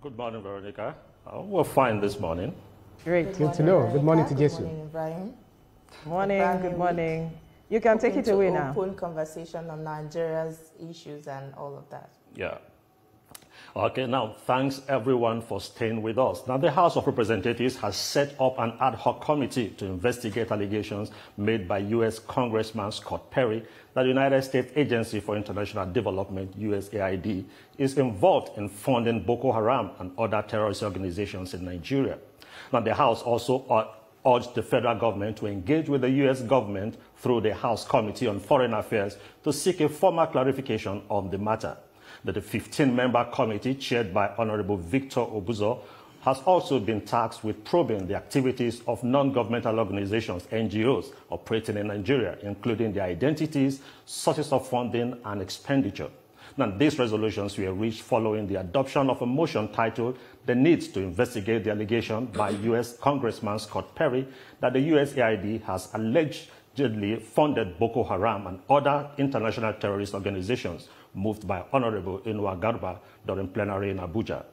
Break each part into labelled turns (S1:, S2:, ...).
S1: Good morning, Veronica. We're fine this morning.
S2: Great.
S3: Good to know.
S2: Veronica.
S3: Good morning to
S2: Good
S3: Jesu.
S2: morning, Ibrahim.
S4: Morning, good morning. You can take it away now.
S2: Open conversation on Nigeria's issues and all of that.
S1: Yeah. Okay, now, thanks everyone for staying with us. Now, the House of Representatives has set up an ad hoc committee to investigate allegations made by U.S. Congressman Scott Perry that the United States Agency for International Development, USAID, is involved in funding Boko Haram and other terrorist organizations in Nigeria. Now, the House also urged the federal government to engage with the U.S. government through the House Committee on Foreign Affairs to seek a formal clarification on the matter. The 15-member committee, chaired by Honorable Victor Obuzo, has also been tasked with probing the activities of non-governmental organizations, NGOs, operating in Nigeria, including their identities, sources of funding, and expenditure. Now, these resolutions were reached following the adoption of a motion titled "The Need to Investigate the Allegation by U.S. Congressman Scott Perry that the USAID has allegedly funded Boko Haram and other international terrorist organizations," moved by Honorable Inua Garba during plenary in Abuja.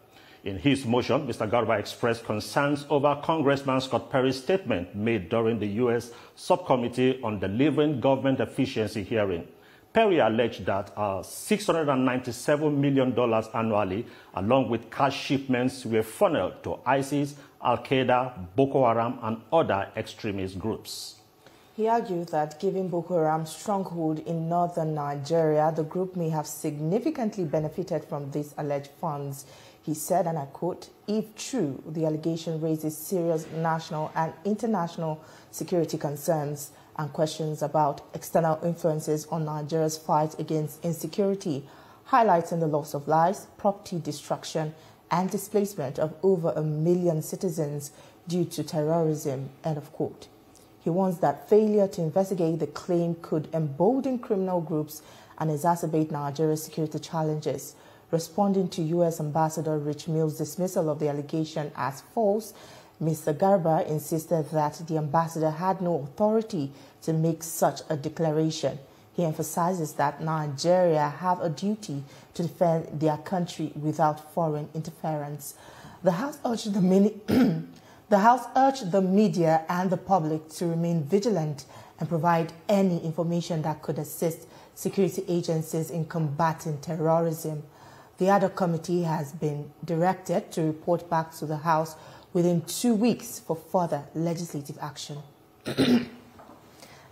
S1: In his motion, Mr. Garba expressed concerns over Congressman Scott Perry's statement made during the U.S. Subcommittee on Delivering Government Efficiency hearing. Perry alleged that $697 million annually, along with cash shipments, were funneled to ISIS, Al-Qaeda, Boko Haram, and other extremist groups.
S2: He argued that given Boko Haram's stronghold in northern Nigeria, the group may have significantly benefited from these alleged funds. He said, and I quote, "If true, the allegation raises serious national and international security concerns and questions about external influences on Nigeria's fight against insecurity, highlighting the loss of lives, property destruction, and displacement of over 1 million citizens due to terrorism," end of quote. He warns that failure to investigate the claim could embolden criminal groups and exacerbate Nigeria's security challenges. Responding to U.S. Ambassador Rich Mills' dismissal of the allegation as false, Mr. Garba insisted that the ambassador had no authority to make such a declaration. He emphasizes that Nigeria have a duty to defend their country without foreign interference. The House urged the media and the public to remain vigilant and provide any information that could assist security agencies in combating terrorism. The ad hoc committee has been directed to report back to the House within 2 weeks for further legislative action.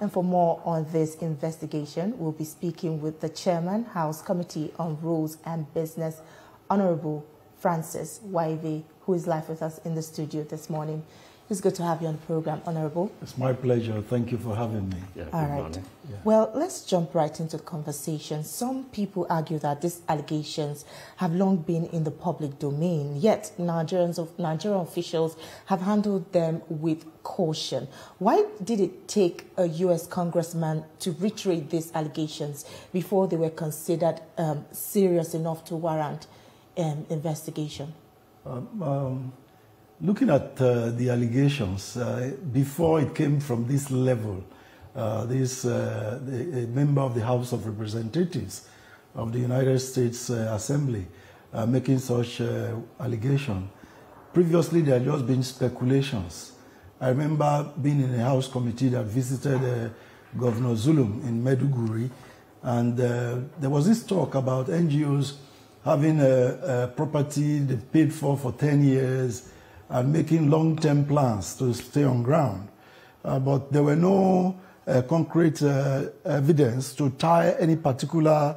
S2: And for more on this investigation, we'll be speaking with the Chairman, House Committee on Rules and Business, Honorable Francis Waive, who is live with us in the studio this morning. It's good to have you on the program, Honorable.
S5: It's my pleasure. Thank you for having me.
S1: Yeah,
S2: All right.
S5: Yeah.
S2: Well, let's jump right into the conversation. Some people argue that these allegations have long been in the public domain, yet Nigerian officials have handled them with caution. Why did it take a U.S. congressman to reiterate these allegations before they were considered serious enough to warrant investigation?
S5: Looking at the allegations, before it came from this level, a member of the House of Representatives of the United States Assembly making such allegation. Previously, there had just been speculations. I remember being in a House committee that visited Governor Zulum in Maiduguri, and there was this talk about NGOs having a property they paid for 10 years and making long-term plans to stay on ground. But there were no concrete evidence to tie any particular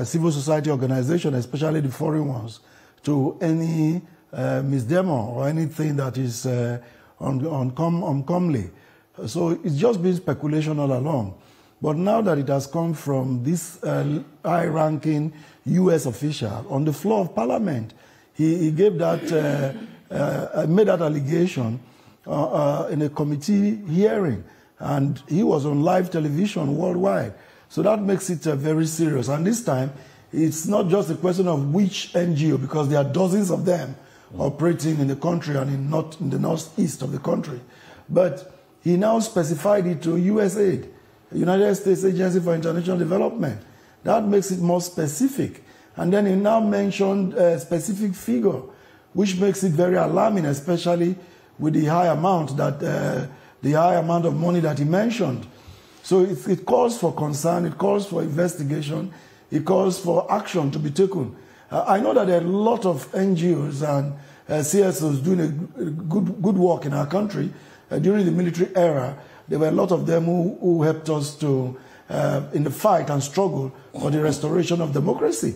S5: civil society organization, especially the foreign ones, to any misdemeanor or anything that is uncomely. So it's just been speculation all along. But now that it has come from this high-ranking U.S. official on the floor of Parliament, he gave that, made that allegation in a committee hearing, and he was on live television worldwide. So that makes it very serious. And this time, it's not just a question of which NGO, because there are dozens of them operating in the country and in the northeast of the country. But he now specified it to USAID, United States Agency for International Development. That makes it more specific. And then he now mentioned a specific figure, which makes it very alarming, especially with the high amount of money that he mentioned. So it calls for concern, it calls for investigation, it calls for action to be taken. I know that there are a lot of NGOs and CSOs doing a good work in our country. During the military era, there were a lot of them who helped us to, in the fight and struggle for the restoration of democracy.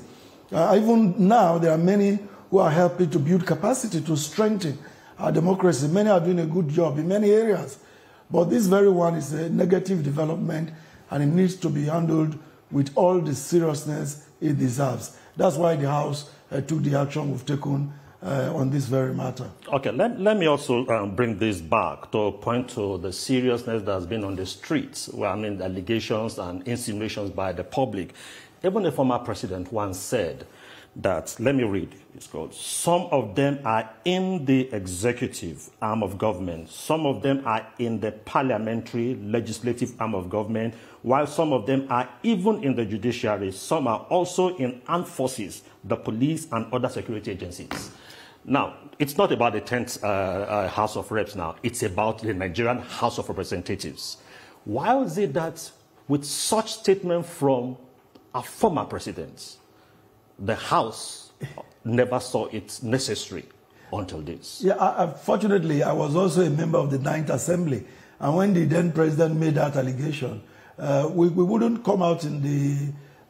S5: Even now, there are many who are helping to build capacity to strengthen our democracy. Many are doing a good job in many areas. But this very one is a negative development, and it needs to be handled with all the seriousness it deserves. That's why the House took the action we've taken on this very matter. Okay,
S1: let me also bring this back to point to the seriousness that has been on the streets, where, I mean, allegations and insinuations by the public. Even the former president once said that, let me read, it's called, some of them are in the executive arm of government, some of them are in the parliamentary legislative arm of government, while some of them are even in the judiciary, some are also in armed forces, the police and other security agencies. Now, it's not about the 10th House of Reps now, it's about the Nigerian House of Representatives. Why is it that with such statement from a former president, the House never saw it necessary until this?
S5: Yeah, fortunately, I was also a member of the 9th Assembly. And when the then president made that allegation, we wouldn't come out in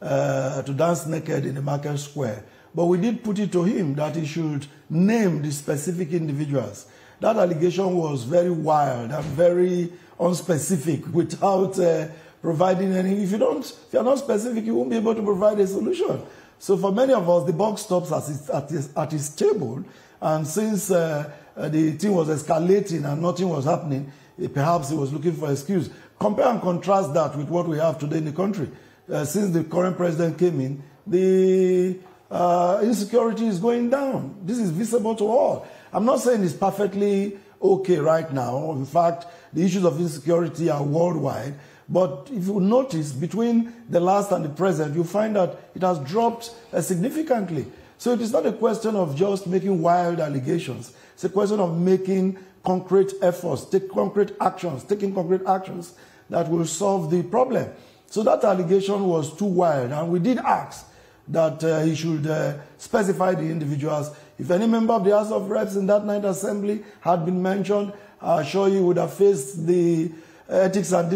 S5: to dance naked in the market square. But we did put it to him that he should name the specific individuals. That allegation was very wild and very unspecific without providing any. If you're not specific, you won't be able to provide a solution. So for many of us, the buck stops at his table, and since the thing was escalating and nothing was happening, perhaps he was looking for an excuse. Compare and contrast that with what we have today in the country. Since the current president came in, the insecurity is going down. This is visible to all. I'm not saying it's perfectly okay right now. In fact, the issues of insecurity are worldwide. But if you notice, between the last and the present, you find that it has dropped significantly. So it is not a question of just making wild allegations. It's a question of making concrete efforts, taking concrete actions that will solve the problem. So that allegation was too wild, and we did ask that he should specify the individuals. If any member of the House of Reps in that 9th Assembly had been mentioned, I'm sure he would have faced the Ethics and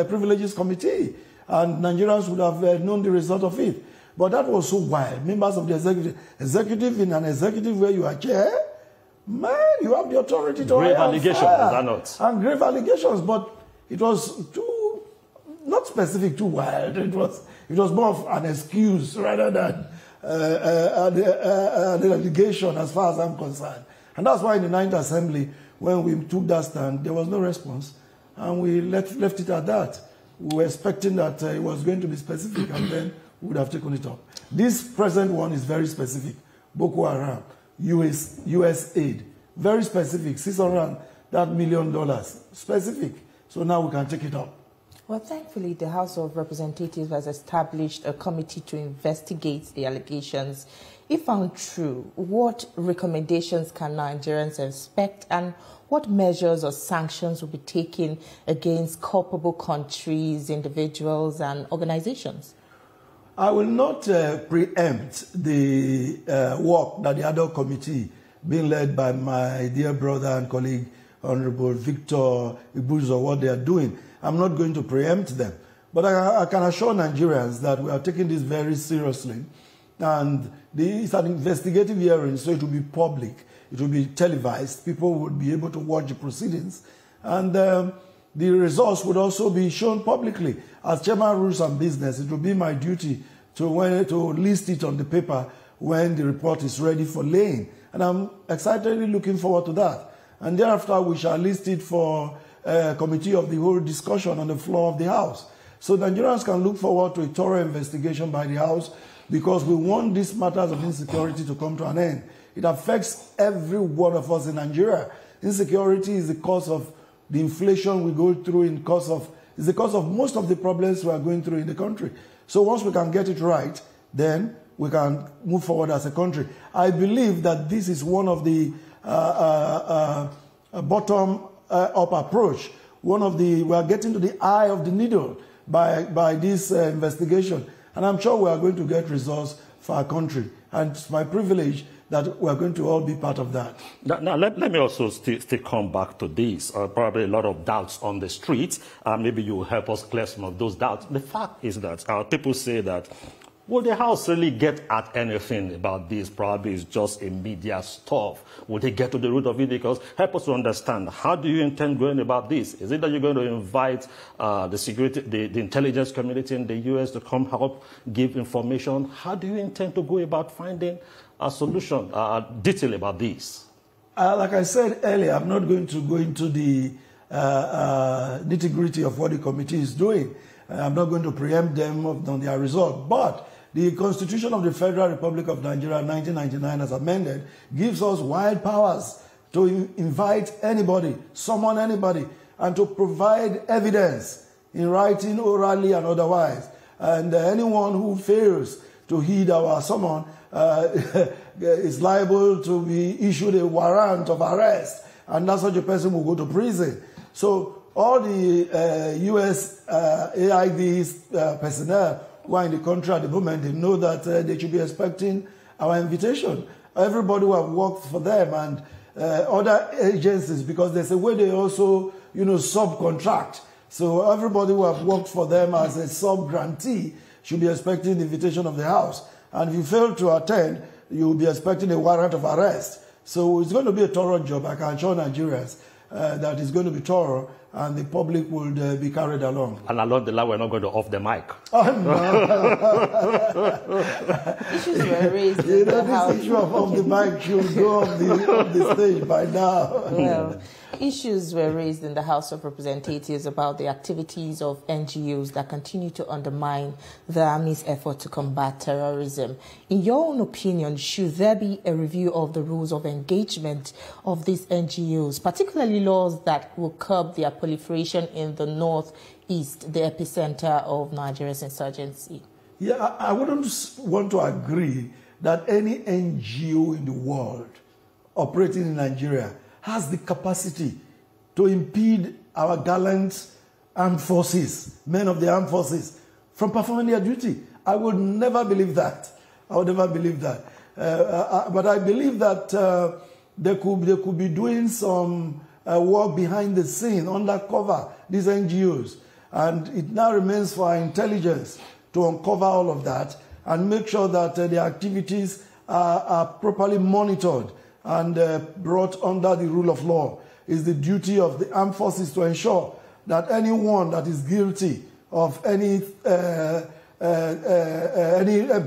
S5: Privileges Committee, and Nigerians would have known the result of it. But that was so wild. Members of the executive in an executive where you are chair, man, you have the authority to
S1: grave allegations, is that not?
S5: And grave allegations, but it was too, not specific, too wild. It was more of an excuse rather than an allegation as far as I'm concerned. And that's why in the 9th Assembly, when we took that stand, there was no response, and we left it at that. We were expecting that it was going to be specific, and then we would have taken it up. This present one is very specific. Boko Haram, USAID, very specific, $600 million, specific. So now we can take it up.
S2: Well, thankfully, the House of Representatives has established a committee to investigate the allegations. If found true, what recommendations can Nigerians expect, and what measures or sanctions will be taken against culpable countries, individuals, and organizations?
S5: I will not preempt the work that the ad hoc committee, being led by my dear brother and colleague, Honorable Victor Ibuzo, what they are doing. I'm not going to preempt them. But I can assure Nigerians that we are taking this very seriously. And it's an investigative hearing, so it will be public. It will be televised. People will be able to watch the proceedings. And the results would also be shown publicly. As Chairman Rules and Business, it will be my duty to list it on the paper when the report is ready for laying. And I'm excitedly looking forward to that. And thereafter, we shall list it for a committee of the whole discussion on the floor of the House. So Nigerians can look forward to a thorough investigation by the House, because we want these matters of insecurity to come to an end. It affects every one of us in Nigeria. Insecurity is the cause of the inflation we go through, is the cause of most of the problems we are going through in the country. So once we can get it right, then we can move forward as a country. I believe that this is one of the bottom-up approach. We are getting to the eye of the needle by this investigation. And I'm sure we are going to get results for our country. And it's my privilege that we are going to all be part of that.
S1: Now let me also still come back to this. Probably a lot of doubts on the streets. Maybe you will help us clear some of those doubts. The fact is that people say that, will the House really get at anything about this? Probably it's just a media stuff. Will they get to the root of it? Because help us to understand, how do you intend going about this? Is it that you're going to invite the intelligence community in the U.S. to come help give information? How do you intend to go about finding a solution, detail about this?
S5: Like I said earlier, I'm not going to go into the nitty-gritty of what the committee is doing. I'm not going to preempt them on their result. But the Constitution of the Federal Republic of Nigeria, 1999, as amended, gives us wide powers to invite anybody, summon anybody, and to provide evidence in writing, orally, and otherwise. And anyone who fails to heed our summon is liable to be issued a warrant of arrest, and that such a person will go to prison. So all the USAID personnel who are in the country at the moment, they know that they should be expecting our invitation. Everybody who have worked for them and other agencies, because there's a way they also, subcontract. So everybody who have worked for them as a sub-grantee should be expecting the invitation of the House. And if you fail to attend, you will be expecting a warrant of arrest. So it's going to be a thorough job. I can assure Nigerians that it's going to be thorough, and the public will be carried along.
S1: And along the line, we're not going to off the mic.
S5: Oh, no.
S2: Issues were raised in the House.
S5: This issue of off the mic should go off the stage by now.
S2: Well, issues were raised in the House of Representatives about the activities of NGOs that continue to undermine the Army's effort to combat terrorism. In your own opinion, should there be a review of the rules of engagement of these NGOs, particularly laws that will curb their proliferation in the northeast, the epicenter of Nigeria's insurgency?
S5: Yeah, I wouldn't want to agree that any NGO in the world operating in Nigeria has the capacity to impede our gallant armed forces, men of the armed forces, from performing their duty. I would never believe that. I would never believe that. But I believe that they could be doing some work behind the scene, undercover, these NGOs. And it now remains for our intelligence to uncover all of that and make sure that the activities are properly monitored and brought under the rule of law. It's the duty of the armed forces to ensure that anyone that is guilty of any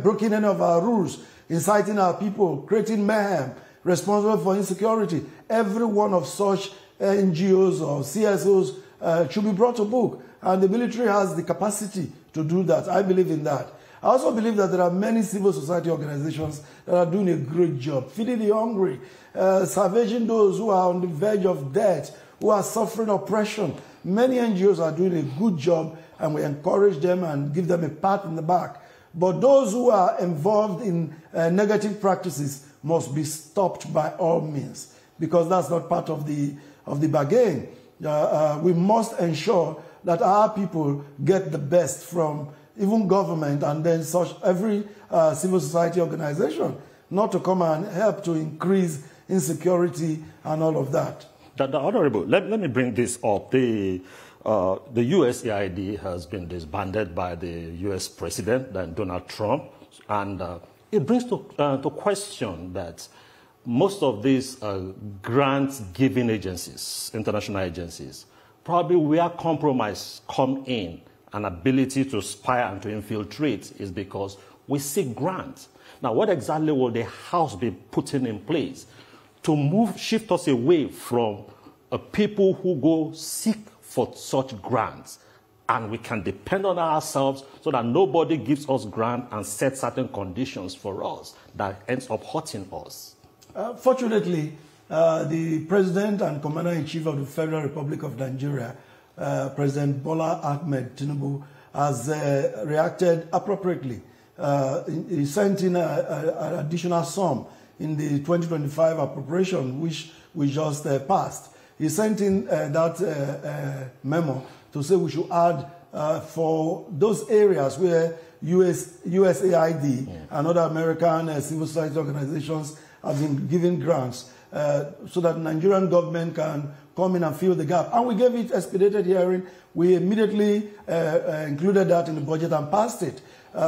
S5: breaking any of our rules, inciting our people, creating mayhem, responsible for insecurity, every one of such NGOs or CSOs should be brought to book. And the military has the capacity to do that. I believe in that. I also believe that there are many civil society organizations that are doing a great job, feeding the hungry, salvaging those who are on the verge of death, who are suffering oppression. Many NGOs are doing a good job, and we encourage them and give them a pat in the back. But those who are involved in negative practices must be stopped by all means, because that's not part of the bargain. We must ensure that our people get the best from even government and then every civil society organization, not to come and help to increase insecurity and all of that.
S1: The Honorable, let me bring this up. The USAID has been disbanded by the U.S. President, Donald Trump, and it brings to question that most of these grant-giving agencies, international agencies, probably where compromise come in, an ability to spy and to infiltrate, is because we seek grants. Now, what exactly will the House be putting in place to shift us away from people who go seek for such grants, and we can depend on ourselves so that nobody gives us grant and sets certain conditions for us that ends up hurting us?
S5: Fortunately, the President and Commander-in-Chief of the Federal Republic of Nigeria, President Bola Ahmed Tinubu, has reacted appropriately he sent in an additional sum in the 2025 appropriation, which we just passed. He sent in that memo to say we should add for those areas where USAID and other American civil society organizations have been giving grants so that the Nigerian government can come in and fill the gap. And we gave it expedited hearing. We immediately included that in the budget and passed it.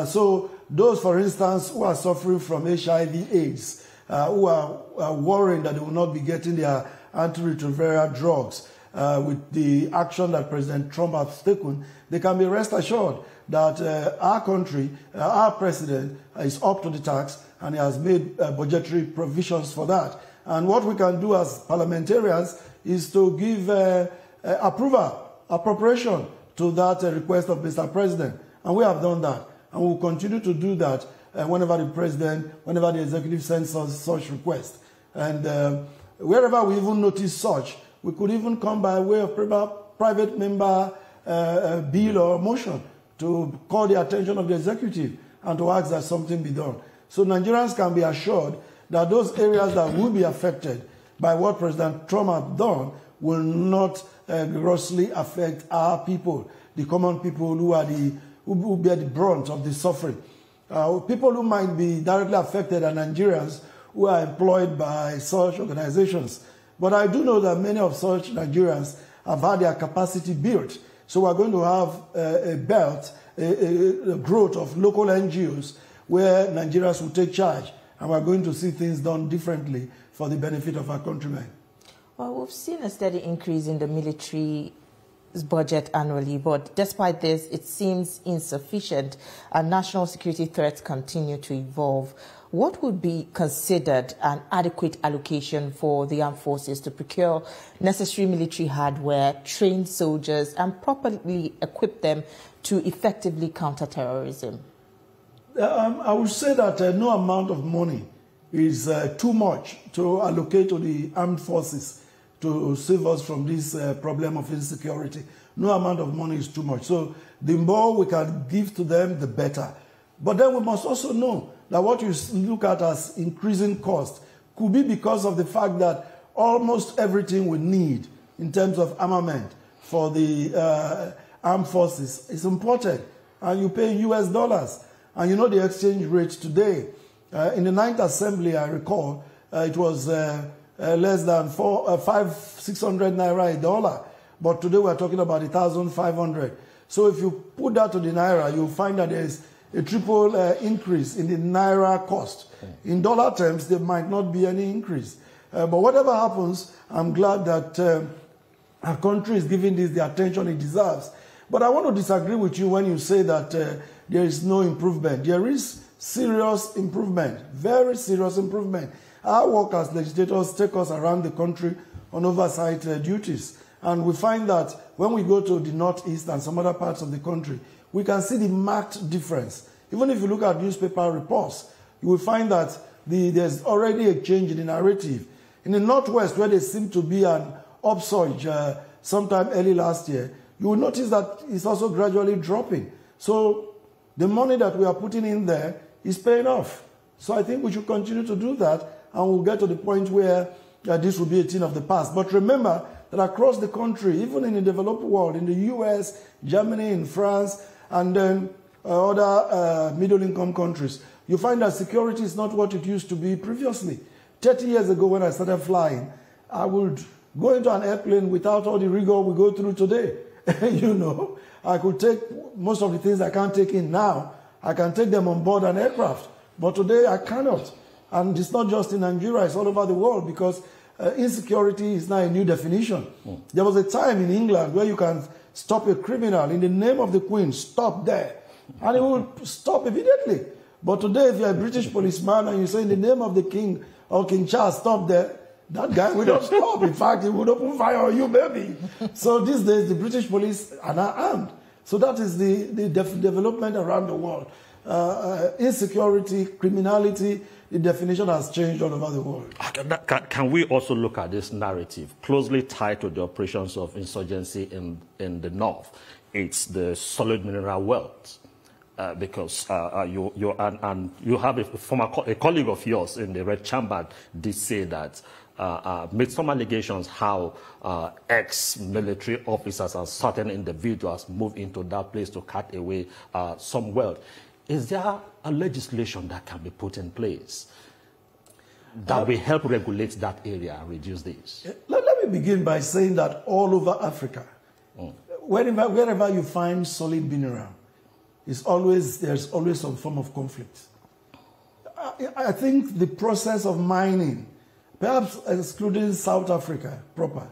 S5: So those, for instance, who are suffering from HIV/AIDS, who are worrying that they will not be getting their antiretroviral drugs, with the action that President Trump has taken, they can be rest assured that our country, our president, is up to the task and he has made budgetary provisions for that. And what we can do as parliamentarians is to give appropriation to that request of Mr. President. And we have done that. And we will continue to do that whenever the executive sends us such request. And wherever we even notice such, we could even come by way of private member bill or motion to call the attention of the executive and to ask that something be done. So Nigerians can be assured that those areas that will be affected by what President Trump has done will not grossly affect our people, the common people who bear the brunt of the suffering. People who might be directly affected are Nigerians who are employed by such organizations. But I do know that many of such Nigerians have had their capacity built. So we're going to have a growth of local NGOs where Nigerians will take charge. And we're going to see things done differently for the benefit of our countrymen.
S2: Well, we've seen a steady increase in the military's budget annually, but despite this, it seems insufficient, and national security threats continue to evolve. What would be considered an adequate allocation for the armed forces to procure necessary military hardware, train soldiers, and properly equip them to effectively counter terrorism?
S5: I would say that no amount of money is too much to allocate to the armed forces to save us from this problem of insecurity. No amount of money is too much. So the more we can give to them, the better. But then we must also know that what you look at as increasing cost could be because of the fact that almost everything we need in terms of armament for the armed forces is imported. And you pay US dollars. And you know the exchange rate today. In the 9th Assembly, I recall, it was less than 600 naira a dollar. But today we're talking about 1,500. So if you put that to the naira, you'll find that there's a triple increase in the naira cost. In dollar terms, there might not be any increase. But whatever happens, I'm glad that our country is giving this the attention it deserves. But I want to disagree with you when you say that there is no improvement. There is serious improvement, very serious improvement. Our work as legislators take us around the country on oversight duties. And we find that when we go to the Northeast and some other parts of the country, we can see the marked difference. Even if you look at newspaper reports, you will find that there's already a change in the narrative. In the Northwest, where there seemed to be an upsurge sometime early last year, you will notice that it's also gradually dropping. So the money that we are putting in there is paying off. So I think we should continue to do that, and we'll get to the point where this will be a thing of the past. But remember that across the country, even in the developed world, in the US, Germany, in France, and then other middle-income countries, you find that security is not what it used to be previously. 30 years ago when I started flying, I would go into an airplane without all the rigor we go through today. You know, I could take most of the things I can't take in now. I can take them on board an aircraft. But today I cannot. And it's not just in Nigeria, it's all over the world, because insecurity is now a new definition. There was a time in England where you can stop a criminal in the name of the Queen, stop there. And he will stop immediately. But today, if you're a British policeman and you say in the name of the King or King Charles, stop there, that guy will not stop. In fact, he would open fire on you, maybe. So these days, the British police are now armed. So that is the development around the world. Insecurity, criminality, the definition has changed all over the world.
S1: Can we also look at this narrative closely tied to the operations of insurgency in the north? It's the solid mineral wealth. because you have a colleague of yours in the Red Chamber did say that made some allegations how ex-military officers and certain individuals move into that place to cut away some wealth. Is there a legislation that can be put in place that will help regulate that area and reduce this?
S5: Let me begin by saying that all over Africa, wherever you find solid mineral, there's always some form of conflict. I think the process of mining, perhaps excluding South Africa proper,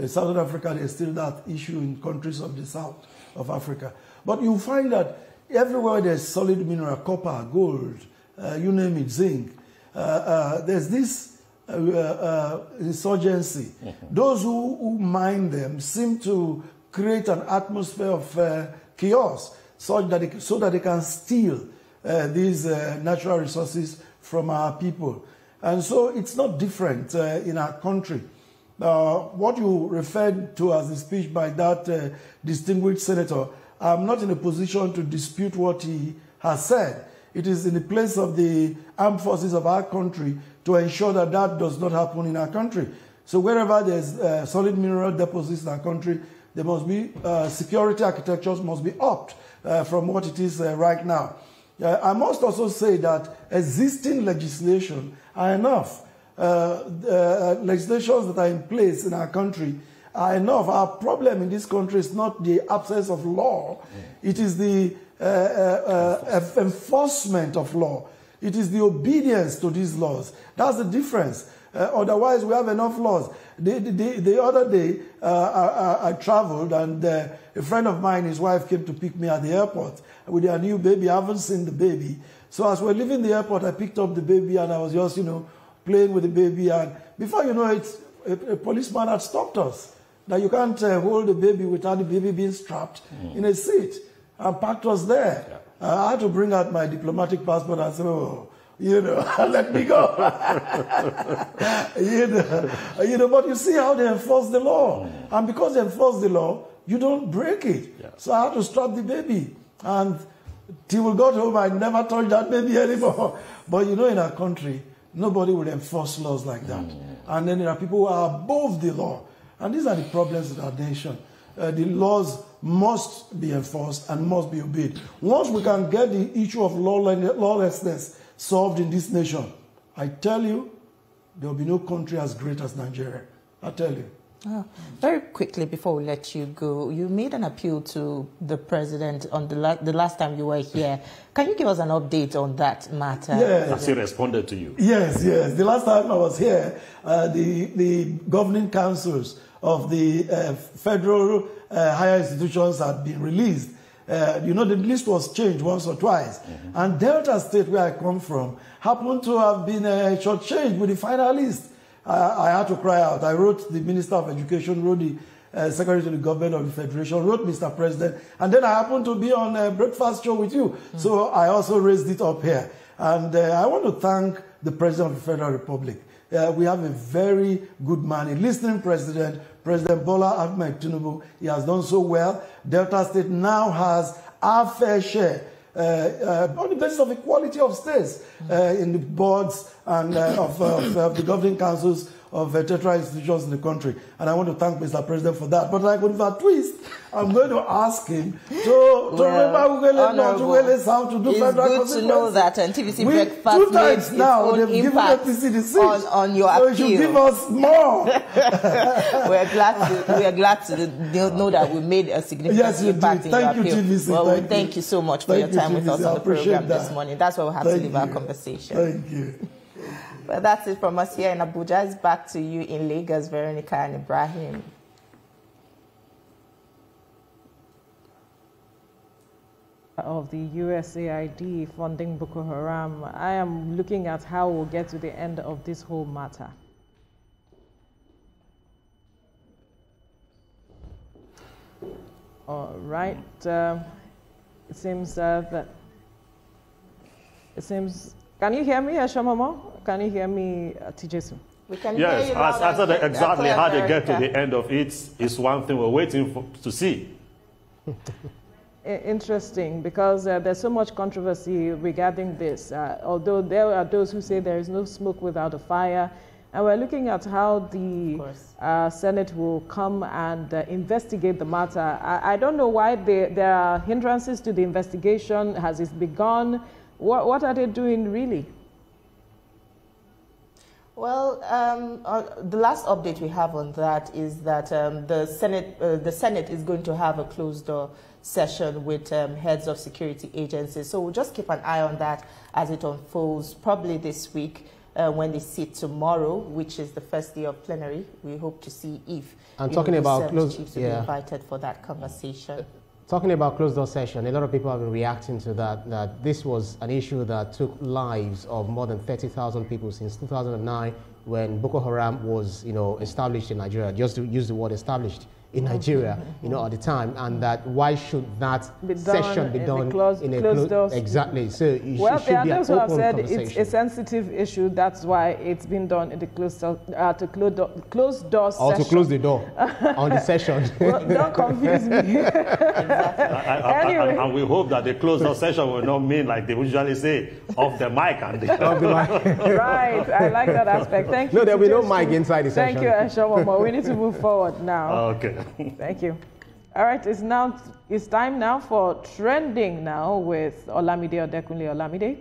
S5: South Africa, there's still that issue in countries of the south of Africa. But you find that everywhere there's solid mineral, copper, gold, you name it, zinc, there's this insurgency. Those who mine them seem to create an atmosphere of chaos so that they can steal these natural resources from our people. And so it's not different in our country. What you referred to as the speech by that distinguished senator, I'm not in a position to dispute what he has said. It is in the place of the armed forces of our country to ensure that that does not happen in our country. So wherever there's solid mineral deposits in our country, there must be security architectures must be upped from what it is right now. I must also say that existing legislation are enough. Legislations that are in place in our country are enough. Our problem in this country is not the absence of law. It is the enforcement of law. It is the obedience to these laws. That's the difference. Otherwise, we have enough laws. The other day, I traveled, and a friend of mine, his wife, came to pick me at the airport with their new baby. I haven't seen the baby. So as we're leaving the airport, I picked up the baby, and I was just, playing with the baby. And before you know it, a policeman had stopped us. That you can't hold the baby without the baby being strapped in a seat, and parked us there. Yeah. I had to bring out my diplomatic passport and say, oh, let me go. But you see how they enforce the law. And because they enforce the law, you don't break it. Yeah. So I had to strap the baby. And till we got home, I never touched that baby anymore. But in our country, nobody would enforce laws like that. And then there are people who are above the law. And these are the problems in our nation. The laws must be enforced and must be obeyed. Once we can get the issue of lawlessness solved in this nation, I tell you, there will be no country as great as Nigeria. I tell you.
S2: Very quickly, before we let you go, you made an appeal to the president on the last time you were here. Can you give us an update on that matter?
S5: Yes.
S1: Has he responded to you?
S5: Yes. The last time I was here, the governing councils of the federal higher institutions had been released. The list was changed once or twice. And Delta State, where I come from, happened to have been shortchanged with the final list. I had to cry out. I wrote the Minister of Education, wrote the Secretary to the Government of the Federation, wrote Mr. President, and then I happened to be on a breakfast show with you. So I also raised it up here. And I want to thank the President of the Federal Republic. We have a very good man, a listening president, President Bola Ahmed Tinubu. He has done so well. Delta State now has our fair share on the basis of equality of states in the boards and of the governing councils of tertiary institutions in the country. And I want to thank Mr. President for that. But like with a twist, I'm going to ask him to remember how to do federal
S2: It's good to know that TVC Breakfast
S5: two times now they've given APC the seat.
S2: On your appeal.
S5: So you should give us more.
S2: we are glad to know that we made a significant impact in your appeal.
S5: TVC.
S2: Well, thank you so much for your time with us on the program this morning. That's why we have to leave our conversation.
S5: Thank you.
S2: Well, that's it from us here in Abuja. It's back to you in Lagos, Veronica and Ibrahim.
S4: Of the USAID funding Boko Haram, I am looking at how we'll get to the end of this whole matter. All right. It seems that Can you hear me, Ashamomo? Can you hear me, Tijesu?
S2: We can hear you.
S1: Yes, I said exactly how they get to the end of it is one thing we're waiting to see.
S4: interesting because there's so much controversy regarding this. Although there are those who say there is no smoke without a fire. And we're looking at how the Senate will come and investigate the matter. I don't know why there are hindrances to the investigation. Has it begun? What are they doing really?
S2: Well, the last update we have on that is that the Senate is going to have a closed-door session with heads of security agencies. So we'll just keep an eye on that as it unfolds, probably this week. When they sit tomorrow, which is the first day of plenary, we hope to see if
S3: talking about
S2: closed chiefs will be invited for that conversation.
S3: Talking about closed-door session, a lot of people have been reacting to that this was an issue that took lives of more than 30,000 people since 2009 when Boko Haram was, established in Nigeria. Just to use the word established in Nigeria, at the time, and that why should that session be done in a closed door? Exactly. So it should be an open conversation. Well, there are those who have said it's a sensitive issue. That's why it's been done in the closed door session. Or to close the door on the session.
S2: Well, don't confuse me.
S1: Exactly.
S2: Anyway.
S1: And we hope that the closed door session will not mean like they usually say, off the mic and off the mic.
S4: Right. I like that aspect. Thank you.
S3: No, there will be no mic inside the session.
S4: Thank you, Eshomomo. We need to move forward now.
S1: Okay.
S4: Thank you. All right, it's time now for trending now with Olamide Odekunle. Olamide.